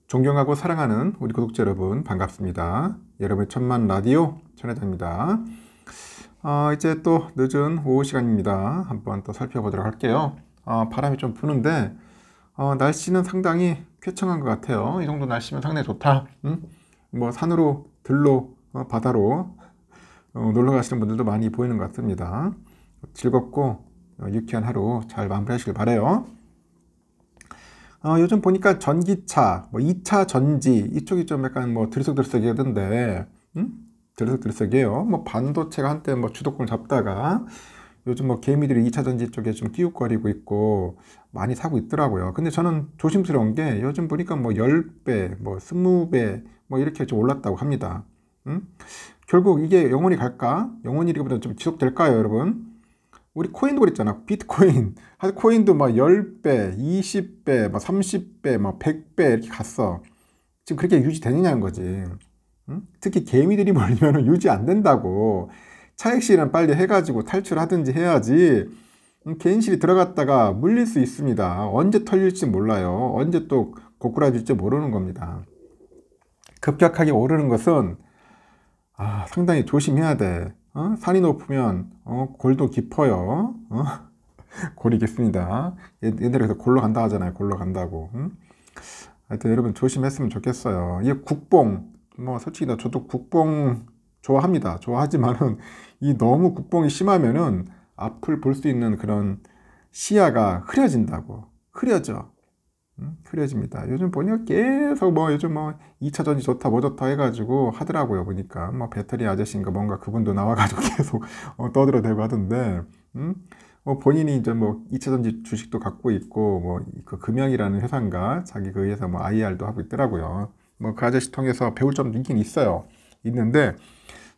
존경하고 사랑하는 우리 구독자 여러분 반갑습니다. 여러분의 천만 라디오 천회장입니다. 이제 또 늦은 오후 시간입니다. 한번 또 살펴보도록 할게요. 바람이 좀 부는데 날씨는 상당히 쾌청한 것 같아요. 이 정도 날씨면 상당히 좋다. 뭐 산으로 들로 바다로 놀러 가시는 분들도 많이 보이는 것 같습니다. 즐겁고 유쾌한 하루 잘 마무리하시길 바라요. 요즘 보니까 전기차, 뭐 2차 전지 이쪽이 좀 약간 뭐 들썩들썩이던데, 들썩들썩이에요. 뭐 반도체가 한때 뭐 주도권을 잡다가 요즘 뭐 개미들이 2차 전지 쪽에 좀 끼웃거리고 있고 많이 사고 있더라고요. 근데 저는 조심스러운 게 요즘 보니까 뭐 10배, 뭐 20배 뭐 이렇게 좀 올랐다고 합니다. 결국 이게 영원히 갈까? 영원히라기보다 좀 지속될까요, 여러분? 우리 코인도 그랬잖아. 비트코인. 코인도 막 10배, 20배, 막 30배, 막 100배 이렇게 갔어. 지금 그렇게 유지되느냐는 거지. 특히 개미들이 몰리면 유지 안 된다고. 차익실은 빨리 해가지고 탈출하든지 해야지. 개인실이 들어갔다가 물릴 수 있습니다. 언제 털릴지 몰라요. 언제 또 고꾸라질지 모르는 겁니다. 급격하게 오르는 것은 상당히 조심해야 돼. 산이 높으면 골도 깊어요. 골이 깊습니다. 옛날에 그래서 골로 간다 하잖아요. 골로 간다고. 하여튼 여러분 조심했으면 좋겠어요. 이게 국뽕, 뭐 솔직히 저도 국뽕 좋아합니다. 좋아하지만은 이 너무 국뽕이 심하면은 앞을 볼 수 있는 그런 시야가 흐려진다고. 흐려져. 흐려집니다. 요즘 보니까 계속 뭐 요즘 뭐 2차 전지 좋다 뭐 좋다 해가지고 하더라고요. 보니까 뭐 배터리 아저씨인가 뭔가 그분도 나와가지고 계속 떠들어대고 하던데 뭐 본인이 이제 뭐 2차 전지 주식도 갖고 있고 뭐 그 금양이라는 회사인가 자기 그 회사 뭐 IR도 하고 있더라고요. 뭐 그 아저씨 통해서 배울 점도 있긴 있어요. 있는데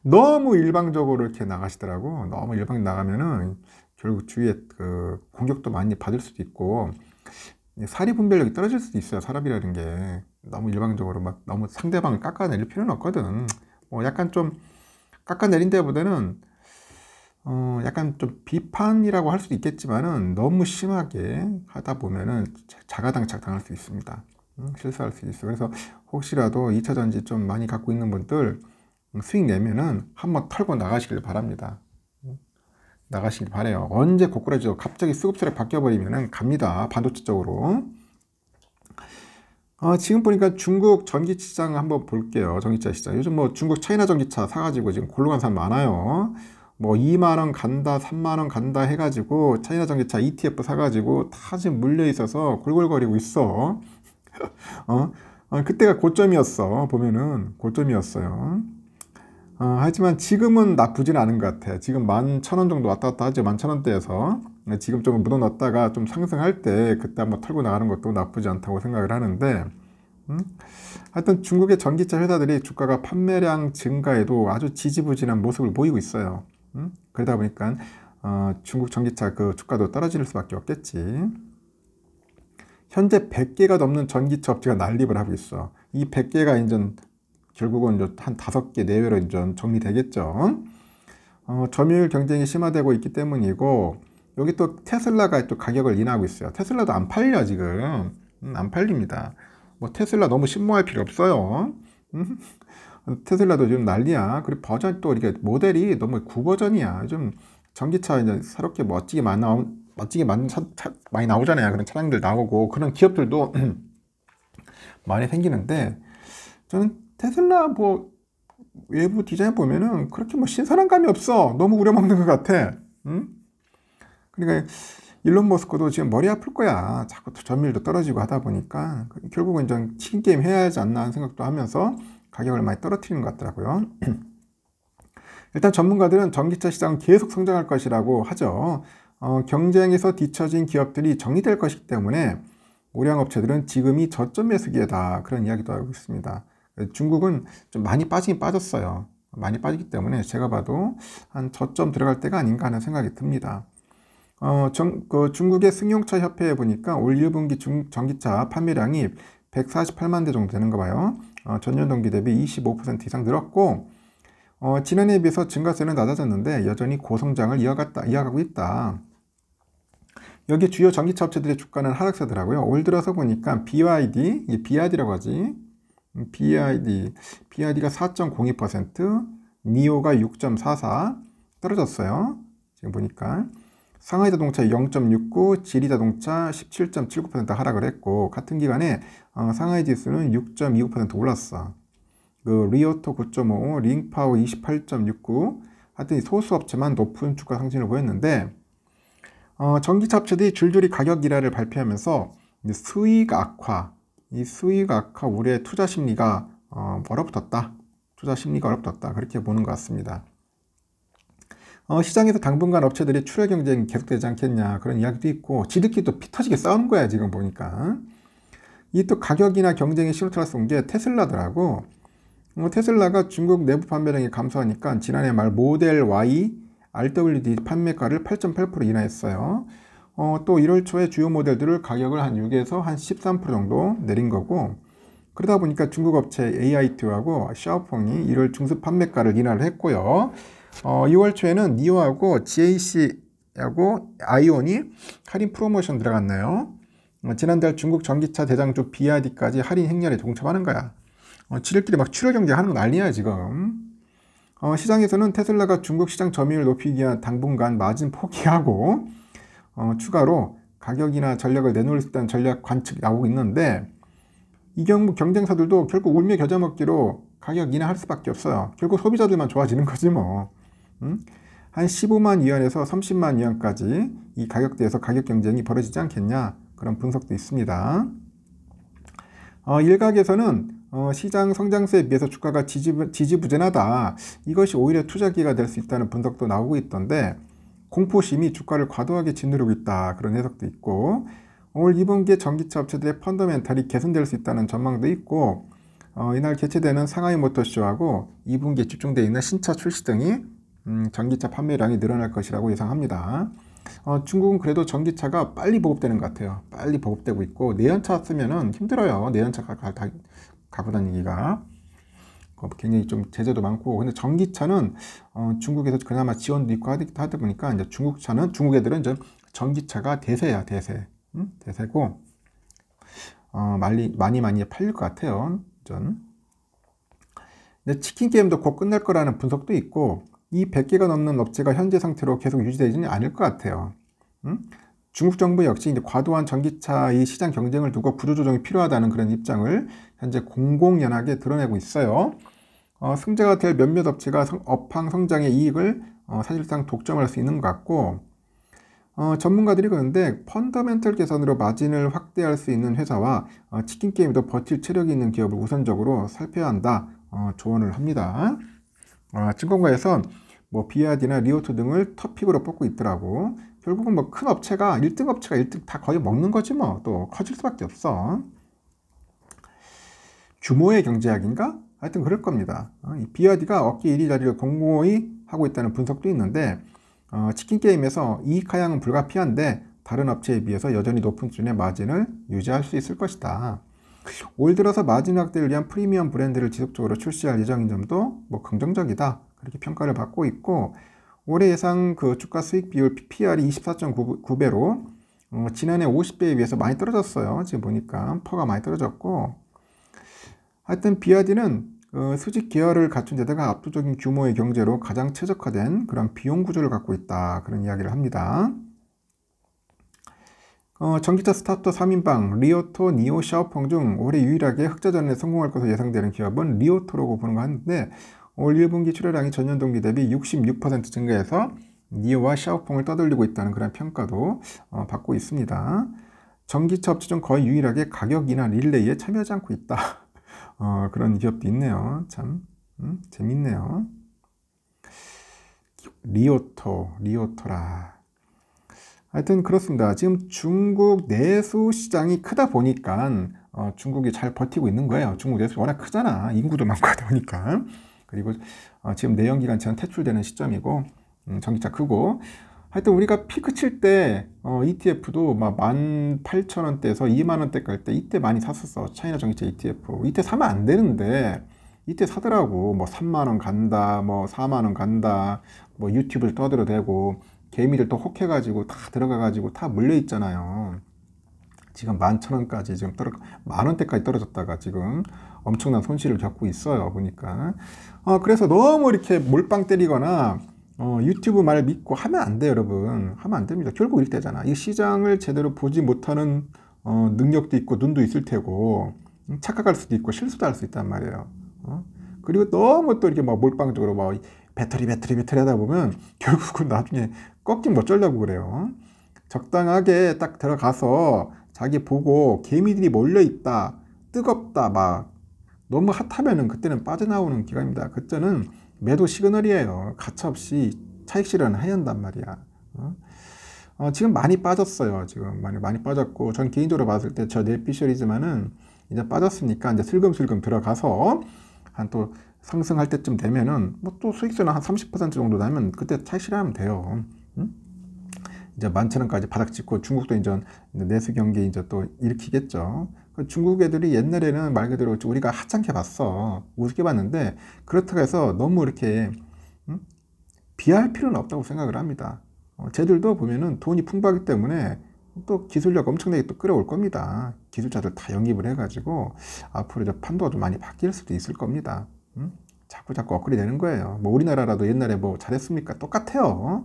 너무 일방적으로 이렇게 나가시더라고. 너무 일방 나가면은 결국 주위에 그 공격도 많이 받을 수도 있고 사리 분별력이 떨어질 수도 있어요. 사람이라는 게 너무 일방적으로 막 너무 상대방을 깎아내릴 필요는 없거든. 뭐 약간 좀 깎아내린 데보다는 약간 좀 비판이라고 할 수도 있겠지만은 너무 심하게 하다 보면은 자가당착 당할 수 있습니다. 실수할 수 있어요. 그래서 혹시라도 2차 전지 좀 많이 갖고 있는 분들 수익 내면은 한번 털고 나가시길 바랍니다. 나가시길 바래요. 언제 고꾸라지죠? 갑자기 쑥스레 바뀌어버리면 갑니다. 반도체 쪽으로. 지금 보니까 중국 전기차 시장 한번 볼게요. 전기차 시장. 요즘 뭐 중국 차이나 전기차 사가지고 지금 골로 간 사람 많아요. 뭐 2만원 간다, 3만원 간다 해가지고 차이나 전기차 ETF 사가지고 다 지금 물려 있어서 골골거리고 있어. 그때가 고점이었어. 보면은 고점이었어요. 하지만 지금은 나쁘진 않은 것 같아. 지금 11,000원 정도 왔다 갔다 하죠. 11,000원대에서. 지금 좀 묻어놨다가 좀 상승할 때 그때 한번 털고 나가는 것도 나쁘지 않다고 생각을 하는데, 하여튼 중국의 전기차 회사들이 주가가 판매량 증가에도 아주 지지부진한 모습을 보이고 있어요. 그러다 보니까 중국 전기차 그 주가도 떨어질 수밖에 없겠지. 현재 100개가 넘는 전기차 업체가 난립을 하고 있어. 이 100개가 이제 결국은 이제 한 5개 내외로 이제 정리되겠죠. 점유율 경쟁이 심화되고 있기 때문이고, 여기 또 테슬라가 또 가격을 인하하고 있어요. 테슬라도 안 팔려, 지금. 안 팔립니다. 뭐 테슬라 너무 신모할 필요 없어요. 테슬라도 지금 난리야. 그리고 버전 또 이렇게 모델이 너무 구버전이야. 요즘 전기차 이제 새롭게 멋지게 많이 많이 나오잖아요. 그런 차량들 나오고, 그런 기업들도 많이 생기는데, 저는 테슬라 뭐 외부 디자인 보면은 그렇게 뭐 신선한 감이 없어. 너무 우려먹는 것 같아. 그러니까 일론 머스크도 지금 머리 아플 거야. 자꾸 점유율도 떨어지고 하다 보니까 결국은 이제 치킨 게임 해야 하지 않나 하는 생각도 하면서 가격을 많이 떨어뜨리는 것 같더라고요. 일단 전문가들은 전기차 시장은 계속 성장할 것이라고 하죠. 경쟁에서 뒤처진 기업들이 정리될 것이기 때문에 우량 업체들은 지금이 저점 매수기회다. 그런 이야기도 하고 있습니다. 중국은 좀 많이 빠지긴 빠졌어요. 많이 빠지기 때문에 제가 봐도 한 저점 들어갈 때가 아닌가 하는 생각이 듭니다. 중국의 승용차 협회에 보니까 올 1분기 전기차 판매량이 148만 대 정도 되는 거 봐요. 전년 동기 대비 25% 이상 늘었고, 지난해에 비해서 증가세는 낮아졌는데 여전히 고성장을 이어가고 있다. 여기 주요 전기차 업체들의 주가는 하락세더라고요. 올 들어서 보니까 BYD라고 하지. BYD가 4.02%, 니오가 6.44 떨어졌어요. 지금 보니까 상하이자동차 0.69, 지리자동차 17.79% 하락을 했고, 같은 기간에 상하이지수는 6.29% 올랐어. 그 리오토 9.55, 링파워 28.69, 하여튼 소수 업체만 높은 주가 상승을 보였는데, 전기차 업체들이 줄줄이 가격 인하를 발표하면서 수익 악화 우려의 투자 심리가 얼어붙었다. 그렇게 보는 것 같습니다. 시장에서 당분간 업체들이 출하 경쟁이 계속되지 않겠냐 그런 이야기도 있고, 지들끼리 또 피 터지게 싸우는 거야 지금 보니까. 이 또 가격이나 경쟁의 신호탄을 쏜 게 테슬라더라고. 테슬라가 중국 내부 판매량이 감소하니까 지난해 말 모델 Y RWD 판매가를 8.8% 인하했어요. 또 1월 초에 주요 모델들을 가격을 한 6에서 한 13% 정도 내린 거고, 그러다 보니까 중국 업체 AIT하고 샤오펑이 1월 중순 판매가를 인하를 했고요. 2월 초에는 니오하고 GAC하고 아이온이 할인 프로모션 들어갔네요. 지난달 중국 전기차 대장주 BYD까지 할인 행렬에 동참하는 거야. 지들끼리 막 출혈 경쟁하는 거 난리야 지금. 시장에서는 테슬라가 중국 시장 점유율을 높이기 위한 당분간 마진 포기하고 추가로 가격이나 전략을 내놓을 수 있다는 전략 관측이 나오고 있는데, 이 경우 경쟁사들도 결국 울며 겨자 먹기로 가격 인하할 수밖에 없어요. 결국 소비자들만 좋아지는 거지 뭐. 한 15만 위안에서 30만 위안까지 이 가격대에서 가격 경쟁이 벌어지지 않겠냐 그런 분석도 있습니다. 일각에서는 시장 성장세에 비해서 주가가 지지부진하다, 이것이 오히려 투자 기회가 될 수 있다는 분석도 나오고 있던데, 공포심이 주가를 과도하게 짓누르고 있다 그런 해석도 있고, 올 2분기에 전기차 업체들의 펀더멘탈이 개선될 수 있다는 전망도 있고, 이날 개최되는 상하이 모터쇼하고 2분기에 집중되어 있는 신차 출시 등이 전기차 판매량이 늘어날 것이라고 예상합니다. 중국은 그래도 전기차가 빨리 보급되는 것 같아요. 빨리 보급되고 있고, 내연차 쓰면은 힘들어요. 내연차 가고 다니기가 굉장히 좀 제재도 많고, 근데 전기차는 중국에서 그나마 지원도 있고 하다 보니까 이제 중국 애들은 이제 전기차가 대세야, 대세고 많이 팔릴 것 같아요. 근데 치킨 게임도 곧 끝날 거라는 분석도 있고, 이 100개가 넘는 업체가 현재 상태로 계속 유지되지는 않을 것 같아요. 중국 정부 역시 이제 과도한 전기차의 시장 경쟁을 두고 구조조정이 필요하다는 그런 입장을 현재 공공연하게 드러내고 있어요. 승자가 될 몇몇 업체가 업황 성장의 이익을 사실상 독점할 수 있는 것 같고, 전문가들이 그런데 펀더멘털 개선으로 마진을 확대할 수 있는 회사와 치킨 게임이 더 버틸 체력이 있는 기업을 우선적으로 살펴야 한다 조언을 합니다. 증권가에선 뭐 BYD나 리오토 등을 톱픽으로 뽑고 있더라고. 결국은 뭐 큰 업체가 1등 업체가 1등 다 거의 먹는 거지 뭐. 또 커질 수밖에 없어. 규모의 경제학인가? 하여튼 그럴 겁니다. BYD가 어깨 1위 자리를 공고히 하고 있다는 분석도 있는데, 치킨 게임에서 이익 하향은 불가피한데 다른 업체에 비해서 여전히 높은 수준의 마진을 유지할 수 있을 것이다. 올 들어서 마진 확대를 위한 프리미엄 브랜드를 지속적으로 출시할 예정인 점도 뭐 긍정적이다 그렇게 평가를 받고 있고, 올해 예상 그 주가 수익 비율 PR이 24.9배로 지난해 50배에 비해서 많이 떨어졌어요. 지금 보니까 퍼가 많이 떨어졌고, 하여튼 BYD는 수직 계열을 갖춘 데다가 압도적인 규모의 경제로 가장 최적화된 그런 비용 구조를 갖고 있다 그런 이야기를 합니다. 전기차 스타트업 3인방 리오토, 니오, 샤오펑 중 올해 유일하게 흑자전에 성공할 것으로 예상되는 기업은 리오토라고 보는 거 하는데, 올 1분기 출하량이 전년 동기 대비 66% 증가해서 니오와 샤오펑을 떠돌리고 있다는 그런 평가도 받고 있습니다. 전기차 업체 중 거의 유일하게 가격이나 릴레이에 참여하지 않고 있다. 그런 기업도 있네요. 참 재밌네요. 리오토라. 하여튼 그렇습니다. 지금 중국 내수 시장이 크다 보니까 중국이 잘 버티고 있는 거예요. 중국 내수 워낙 크잖아. 인구도 많고 하다 보니까. 그리고 지금 내연기관차는 퇴출되는 시점이고, 전기차 크고, 하여튼 우리가 피크 칠 때 ETF도 막 18,000원대에서 2만원대 갈 때 이때 많이 샀었어. 차이나 전기차 ETF. 이때 사면 안 되는데 이때 사더라고. 뭐 3만원 간다, 뭐 4만원 간다, 뭐 유튜브를 떠들어대고 개미들 또 혹해가지고 다 들어가가지고 다 물려있잖아요. 지금 11,000원까지 지금 10,000원대까지 떨어졌다가 지금 엄청난 손실을 겪고 있어요. 보니까. 그래서 너무 이렇게 몰빵 때리거나 유튜브 말 믿고 하면 안 돼요, 여러분. 하면 안 됩니다. 결국 이렇대잖아. 이 시장을 제대로 보지 못하는 능력도 있고 눈도 있을 테고 착각할 수도 있고 실수도 할 수 있단 말이에요. 그리고 너무 또 이렇게 막 몰빵적으로 막 배터리 하다 보면 결국은 나중에 꺾긴 못 쩌려고 그래요. 적당하게 딱 들어가서 자기 보고 개미들이 몰려있다, 뜨겁다, 막 너무 핫하면은 그때는 빠져나오는 기간입니다. 그때는 매도 시그널이에요. 가차없이 차익 실현을 해야 한단 말이야. 지금 많이 빠졌어요. 지금 많이 빠졌고, 전 개인적으로 봤을 때 저 넷피셜이지만은 이제 빠졌으니까 이제 슬금슬금 들어가서 한 또 상승할 때쯤 되면은 뭐 또 수익수는 한 30% 정도 나면 그때 차익 실현하면 돼요. 이제 11,000원까지 바닥 찍고 중국도 이제 내수 경기 이제 또 일으키겠죠. 중국 애들이 옛날에는 말 그대로 우리가 하찮게 봤어. 우습게 봤는데 그렇다고 해서 너무 이렇게 비하할 필요는 없다고 생각을 합니다. 쟤들도 보면은 돈이 풍부하기 때문에 또 기술력 엄청나게 또 끌어올 겁니다. 기술자들 다 영입을 해가지고 앞으로 이제 판도가 좀 많이 바뀔 수도 있을 겁니다. 자꾸 업그레이드 되는 거예요. 뭐 우리나라라도 옛날에 뭐 잘했습니까? 똑같아요.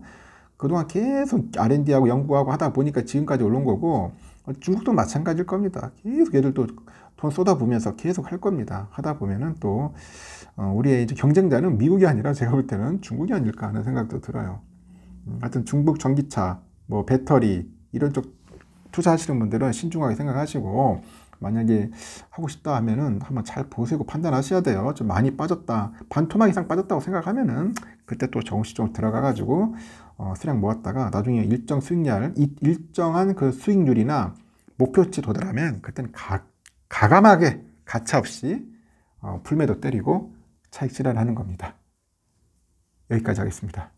그동안 계속 R&D하고 연구하고 하다 보니까 지금까지 올라온 거고 중국도 마찬가지일 겁니다. 계속 얘들도 돈 쏟아부으면서 계속 할 겁니다. 하다 보면은 또 우리의 이제 경쟁자는 미국이 아니라 제가 볼 때는 중국이 아닐까 하는 생각도 들어요. 하여튼 중국 전기차, 뭐 배터리 이런 쪽 투자하시는 분들은 신중하게 생각하시고 만약에 하고 싶다 하면은 한번 잘 보시고 판단하셔야 돼요. 좀 많이 빠졌다, 반토막 이상 빠졌다고 생각하면은 그때 또 정시 좀 들어가 가지고 수량 모았다가 나중에 일정한 그 수익률이나 목표치 도달하면 그때는 가감하게 가차없이 풀매도 때리고 차익 실현하는 겁니다. 여기까지 하겠습니다.